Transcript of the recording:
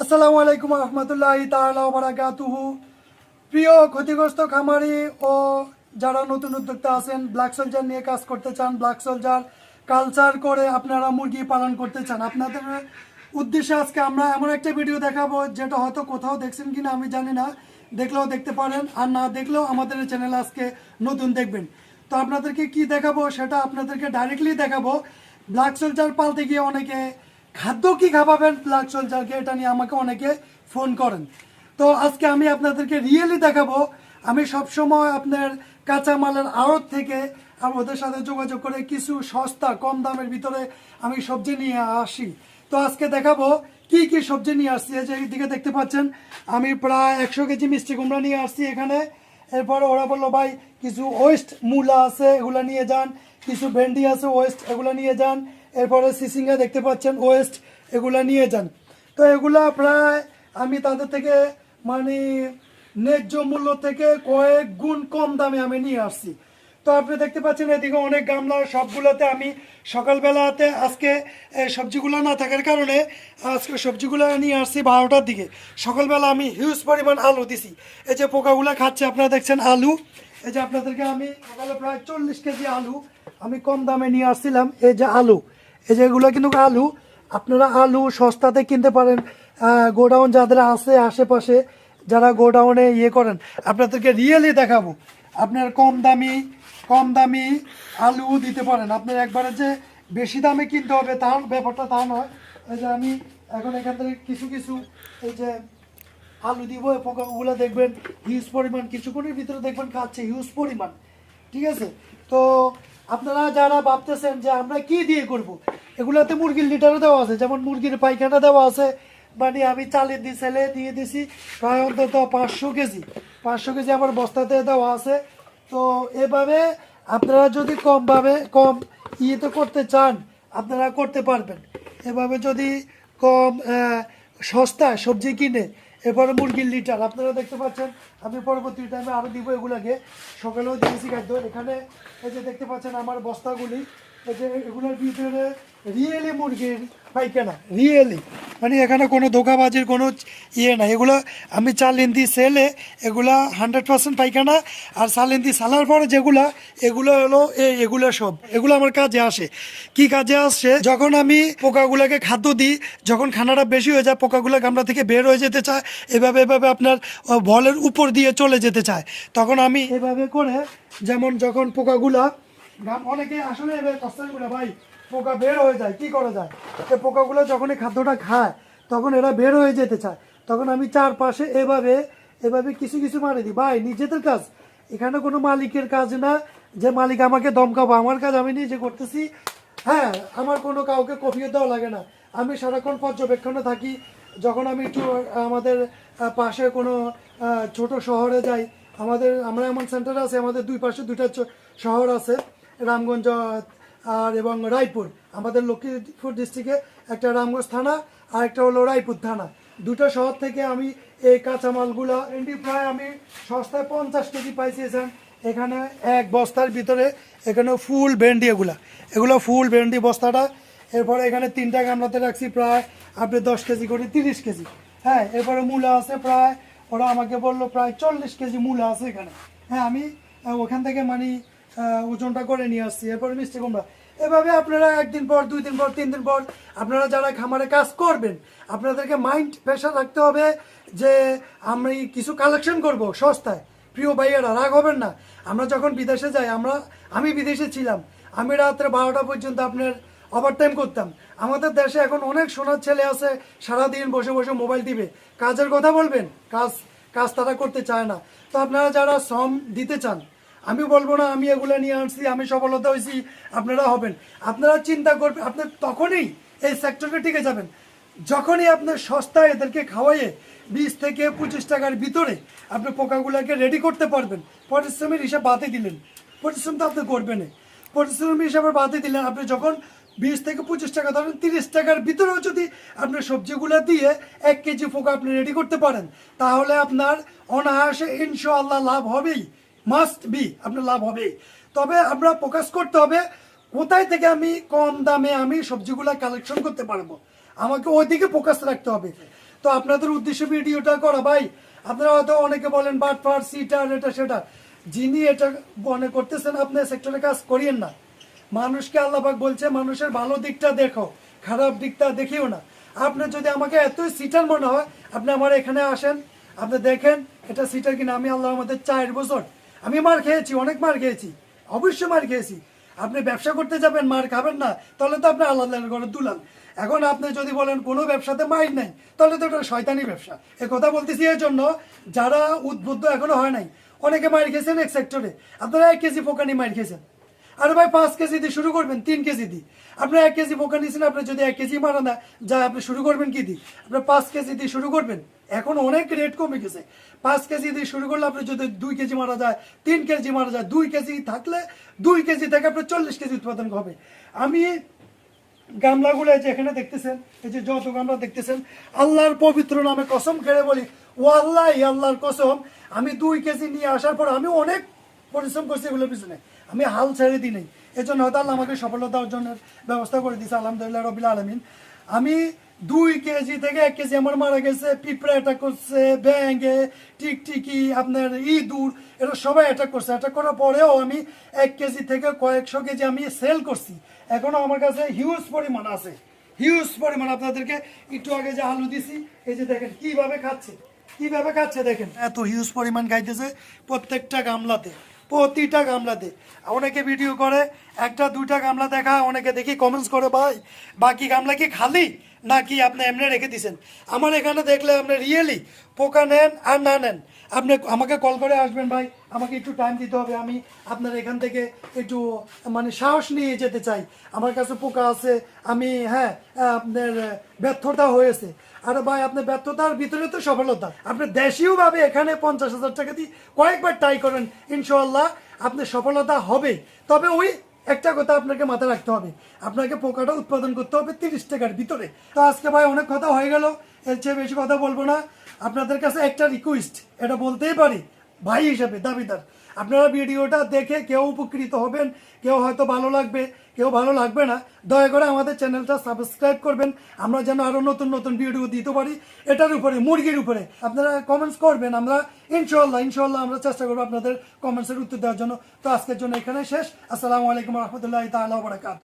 আসসালামু আলাইকুম রহমতুল্লাহি তাআলা ওয়া বারাকাতুহু। প্রিয় ক্ষতিগ্রস্ত খামারি ও যারা নতুন উদ্যোক্তা আছেন, ব্ল্যাক সোলজার নিয়ে কাজ করতে চান, ব্ল্যাক সোলজার কালচার করে আপনারা মুরগি পালন করতে চান, আপনাদের উদ্দেশ্যে আজকে আমরা এমন একটা ভিডিও দেখাবো যেটা হয়তো কোথাও দেখছেন কিনা আমি জানি না, দেখলেও দেখতে পারেন আর না দেখলেও আমাদের চ্যানেল আজকে নতুন দেখবেন। তো আপনাদেরকে কি দেখাবো সেটা আপনাদেরকে ডাইরেক্টলি দেখাবো। ব্ল্যাক সোলজার পালতে গিয়ে অনেকে খাদ্য কি খাওয়াবেন ব্ল্যাক সোলজারকে, এটা নিয়ে আমাকে অনেকে ফোন করেন। তো আজকে আমি আপনাদেরকে রিয়েলি দেখাবো। আমি সবসময় আপনার কাঁচামালের আড়ত থেকে ওদের সাথে যোগাযোগ করে কিছু সস্তা কম দামের ভিতরে আমি সবজি নিয়ে আসি। তো আজকে দেখাবো কি কি সবজি নিয়ে আসছি। এই যে দিকে দেখতে পাচ্ছেন আমি প্রায় 100 কেজি মিষ্টি কুমড়া নিয়ে আসছি এখানে। এরপরে ওরা বললো ভাই কিছু ওয়েস্ট মূলা আছে এগুলো নিয়ে যান, কিছু ভেন্ডি আছে ওয়েস্ট এগুলো নিয়ে যান, এরপরে সিসিঙ্গা দেখতে পাচ্ছেন ওয়েস্ট এগুলা নিয়ে যান। তো এগুলা প্রায় আমি তাদের থেকে মানে ন্যায্য মূল্য থেকে কয়েক গুণ কম দামে আমি নিয়ে আসছি। তো আপনি দেখতে পাচ্ছেন এদিকে অনেক গামলা, সবগুলোতে আমি সকালবেলাতে আজকে সবজিগুলো না থাকার কারণে আজকে সবজিগুলো নিয়ে আসছি 12টার দিকে। সকালবেলা আমি হিউজ পরিমাণ আলু দিছি। এই যে পোকাগুলো খাচ্ছে আপনারা দেখছেন আলু। এই যে আপনাদেরকে আমি সকালে প্রায় 40 কেজি আলু আমি কম দামে নিয়ে আসছিলাম। এই যে আলু, এই যে এগুলো কিন্তু আলু, আপনারা আলু সস্তাতে কিনতে পারেন। গোডাউন যাদের আছে আশেপাশে, যারা গোডাউনে ইয়ে করেন, আপনাদেরকে রিয়েলি দেখাবো। আপনার কম দামি আলু দিতে পারেন। আপনার একবারে যে বেশি দামে কিনতে হবে তার ব্যাপারটা তা নয়। এই যে আমি এখন এখান থেকে কিছু কিছু এই যে আলু দিব, পোকাগুলো দেখবেন হিউজ পরিমাণ, কিছুক্ষণের ভিতরে দেখবেন খাচ্ছে হিউজ পরিমাণ। ঠিক আছে, তো আপনারা যারা ভাবতেছেন যে আমরা কি দিয়ে করব, এগুলাতে মুরগির লিটারও দেওয়া আছে, যেমন মুরগির পায়খানা দেওয়া আছে। মানে আমি চালের দিয়ে সেলে দিয়ে দিছি প্রায় অন্তত 500 কেজি আমার বস্তাতে দেওয়া আছে। তো এভাবে আপনারা যদি কম ইয়েতে করতে চান আপনারা করতে পারবেন। এভাবে যদি কম সস্তায় সবজি কিনে এরপরে মুরগির লিটার আপনারা দেখতে পাচ্ছেন। আমি পরবর্তী টাইমে আরও দিব এগুলাকে, সকালেও দিয়েছি খাদ্য। এখানে এই যে দেখতে পাচ্ছেন আমার বস্তাগুলি, এই যে এগুলোর ভিতরে রিয়েলি মুরগির পাইখানা, রিয়েলি মানে এখানে কোনো ধোকাবাজির কোনো ইয়ে নাই। এগুলো আমি চালেন্দি সেলে এগুলা 100% পাইখানা। আর চালেন্দি সালার পরে যেগুলা এগুলো হলো এগুলো সব এগুলো আমার কাজে আসে। কি কাজে আসে, যখন আমি পোকাগুলোকে খাদ্য দিই, যখন খানাটা বেশি হয়ে যায় পোকাগুলো গামলা থেকে বের হয়ে যেতে চায়, এভাবে আপনার বলের উপর দিয়ে চলে যেতে চায়, তখন আমি এভাবে করে, যেমন যখন পোকাগুলা অনেকে আসলে ভাই পোকা বের হয়ে যায়, কি করা যায়, এই পোকাগুলো যখন এই খাদ্যটা খায় তখন এরা বের হয়ে যেতে চায়, তখন আমি চারপাশে এভাবে কিছু কিছু মারি দিই। ভাই নিজেদের কাজ, এখানে কোনো মালিকের কাজ না যে মালিক আমাকে দমকাবো, আমার কাজ আমি নিজে করতেছি। হ্যাঁ, আমার কোনো কাউকে কফিও দেওয়া লাগে না, আমি সারাক্ষণ পর্যবেক্ষণে থাকি। যখন আমি একটু আমাদের পাশে কোনো ছোট শহরে যাই, আমরা এমন সেন্টার আছে, আমাদের দুই পাশে দুইটা শহর আছে, রামগঞ্জ আর এবং রায়পুর। আমাদের লক্ষ্মীপুর ডিস্ট্রিক্টে একটা রামগঞ্জ থানা আর একটা হলো রায়পুর থানা। দুটো শহর থেকে আমি এই কাঁচামালগুলো প্রায় আমি সস্তায় 50 কেজি পাইছিলাম। এখানে এক বস্তার ভিতরে এখানে ফুল ভেন্ডি, এগুলো ফুল ভেন্ডি বস্তাটা। এরপরে এখানে 3টা গামলাতে রাখছি প্রায় আপনি 10 কেজি করে 30 কেজি। হ্যাঁ, এরপরে মূলা আছে প্রায়, ওরা আমাকে বললো প্রায় 40 কেজি মূলা আছে এখানে। হ্যাঁ, আমি ওখান থেকে মানে ওজনটা করে নিয়ে আসছি। এরপরে মিষ্টি কুমড়া। এভাবে আপনারা 1 দিন পর 2 দিন পর 3 দিন পর আপনারা যারা খামারে কাজ করবেন আপনাদেরকে মাইন্ড প্রেশার রাখতে হবে যে আমি কিছু কালেকশন করব সস্তায়। প্রিয় ভাইয়েরা রাগ হবেন না, আমরা যখন বিদেশে যাই, আমি বিদেশে ছিলাম, আমি রাত্রে 12টা পর্যন্ত আপনার ওভারটাইম করতাম। আমাদের দেশে এখন অনেক সোনার ছেলে আছে, সারাদিন বসে বসে মোবাইল টিপে কাজের কথা বলবেন, কাজ তারা করতে চায় না। তো আপনারা যারা শ্রম দিতে চান, আমি বলবো না আমি এগুলো নিয়ে আসছি আমি সফলতা হয়েছি আপনারা হবেন। আপনারা চিন্তা করবেন, আপনার তখনই এই সেক্টরে টিকে যাবেন যখনই আপনার সস্তায় এদেরকে খাওয়াইয়ে 20 থেকে 25 টাকার ভিতরে আপনি পোকাগুলোকে রেডি করতে পারবেন। পরিশ্রমের হিসাব বাদে দিলেন, পরিশ্রম তো আপনি করবেন, পরিশ্রম হিসাবে বাদে দিলেন। আপনি যখন 20 থেকে 25 টাকা ধরেন 30 টাকার ভিতরেও যদি আপনি সবজিগুলো দিয়ে 1 কেজি পোকা আপনি রেডি করতে পারেন, তাহলে আপনার অনায়াসে ইনশাআল্লাহ লাভ হবেই, মাস্ট বি আপনার লাভ হবেই। তবে আমরা ফোকাস করতে হবে কোথায় থেকে আমি কম দামে আমি সবজিগুলা কালেকশন করতে পারবো, আমাকে ওই দিকে ফোকাস রাখতে হবে। তো আপনাদের উদ্দেশ্যে ভিডিওটা করা ভাই। আপনারা হয়তো অনেকে বলেন বাটপার সিটার এটা সেটা, যিনি এটা মনে করতেছেন আপনি সেক্টরে কাজ করিয়েন না। মানুষকে আল্লাহ পাক বলছে মানুষের ভালো দিকটা দেখো, খারাপ দিকটা দেখিও না। আপনি যদি আমাকে এতই সিটার মনে হয়, আপনি আমার এখানে আসেন, আপনি দেখেন এটা সিটার কিনা। আমি আল্লাহর মধ্যে 4 বছর আমি মার খেয়েছি, অনেক মার খেয়েছি, অবশ্যই মার খেয়েছি। আপনি ব্যবসা করতে যাবেন মার খাবেন না, তাহলে তো আপনি আল্লাহ ঘরে দুলান। এখন আপনি যদি বলেন কোনো ব্যবসাতে মার নাই, তাহলে তো এটা শয়তানি ব্যবসা। এ কথা বলতেছি এই জন্য যারা উদ্বুদ্ধ এখনো হয় নাই। অনেকে মার খেয়েছেন এক সেক্টরে, আপনারা 1 কেজি পোকানি মার খেয়েছেন। আরে ভাই 5 কেজি দিয়ে শুরু করবেন, 3 কেজি দিয়ে। আপনি 1 কেজি পোকা নিয়েছেন, আপনি যদি 1 কেজি মারা না যা, আপনি শুরু করবেন কি দিয়ে? আপনি 5 কেজি দিয়ে শুরু করবেন। এখন অনেক রেট কমে গেছে। 5 কেজি দিয়ে শুরু করলে আপনি যদি 2 কেজি মারা যায়, 3 কেজি মারা যায়, 2 কেজি থাকলে 2 কেজি থেকে আপনার 40 কেজি উৎপাদন হবে। আমি গামলাগুলো যে এখানে দেখতেছেন, এই যে যত গামলা দেখতেছেন, আল্লাহর পবিত্র নামে কসম খেয়ে বলি, ও আল্লাহ আল্লাহর কসম, আমি 2 কেজি নিয়ে আসার পর আমি অনেক পরিশ্রম করছি এগুলোর পিছনে, আমি হাল ছেড়ে দিই নাই। এই জন্য হয়তো আল্লাহ আমাকে সফলতা অর্জনের ব্যবস্থা করে দিয়েছে, আলহামদুলিল্লাহ রবিল আলমিন। আমি 2 কেজি থেকে 1 কেজি আমার মারা গেছে, পিঁপড়া অ্যাটাক করছে, ব্যাঙে, টিকটিকি, আপনার ইঁদুর, এরা সবাই অ্যাটাক করছে। অ্যাটাক করার পরেও আমি 1 কেজি থেকে কয়েকশো কেজি আমি সেল করছি। এখনো আমার কাছে হিউজ পরিমাণ আছে, হিউজ পরিমাণ। আপনাদেরকে একটু আগে যে আলু দিছি, এই যে দেখেন কিভাবে খাচ্ছে, কিভাবে খাচ্ছে দেখেন, এত হিউজ পরিমাণ খাইতেছে প্রত্যেকটা গামলাতে, প্রতিটা গামলাতে। অনেকে ভিডিও করে 1-2টা গামলা দেখা, অনেকে দেখি কমেন্টস করে ভাই বাকি গামলা কি খালি নাকি আপনি এমনি রেখে দিছেন। আমার এখানে দেখলে আপনি রিয়েলি পোকা নেন আর না নেন, আপনি আমাকে কল করে আসবেন ভাই, আমাকে একটু টাইম দিতে হবে, আমি আপনার এখান থেকে একটু মানে সাহস নিয়ে যেতে চাই। আমার কাছে পোকা আছে, আমি আপনার ব্যর্থতা হয়েছে। আরে ভাই আপনার ব্যর্থতার ভিতরে তো সফলতা। আপনি দেশীয়ভাবে এখানে 50,000 টাকা দিয়ে কয়েকবার ট্রাই করেন, ইনশাআল্লাহ আপনার সফলতা হবে। তবে ওই একটা কথা আপনাকে মাথায় রাখতে হবে, আপনাকে পোকাটা উৎপাদন করতে হবে 30 টাকার ভিতরে। তো আজকে ভাই অনেক কথা হয়ে গেল, এর চেয়ে বেশি কথা বলবো না। আপনাদের কাছে একটা রিকোয়েস্ট, এটা বলতেই পারি ভাই হিসেবে দাবিদার, আপনারা ভিডিওটা দেখে কেউ উপকৃত হবেন, কেউ হয়তো ভালো লাগবে, কেউ ভালো লাগবে না। দয়া করে আমাদের চ্যানেলটা সাবস্ক্রাইব করবেন, আমরা যেন আরও নতুন নতুন ভিডিও দিতে পারি এটার উপরে, মুরগির উপরে। আপনারা কমেন্টস করবেন, আমরা ইনশাল্লাহ আমরা চেষ্টা করবো আপনাদের কমেন্টসের উত্তর দেওয়ার জন্য। তো আজকের জন্য এখানে শেষ। আসসালামু আলাইকুম রহমতুল্লাহ তাআলা ওয়া বারাকাতুহু।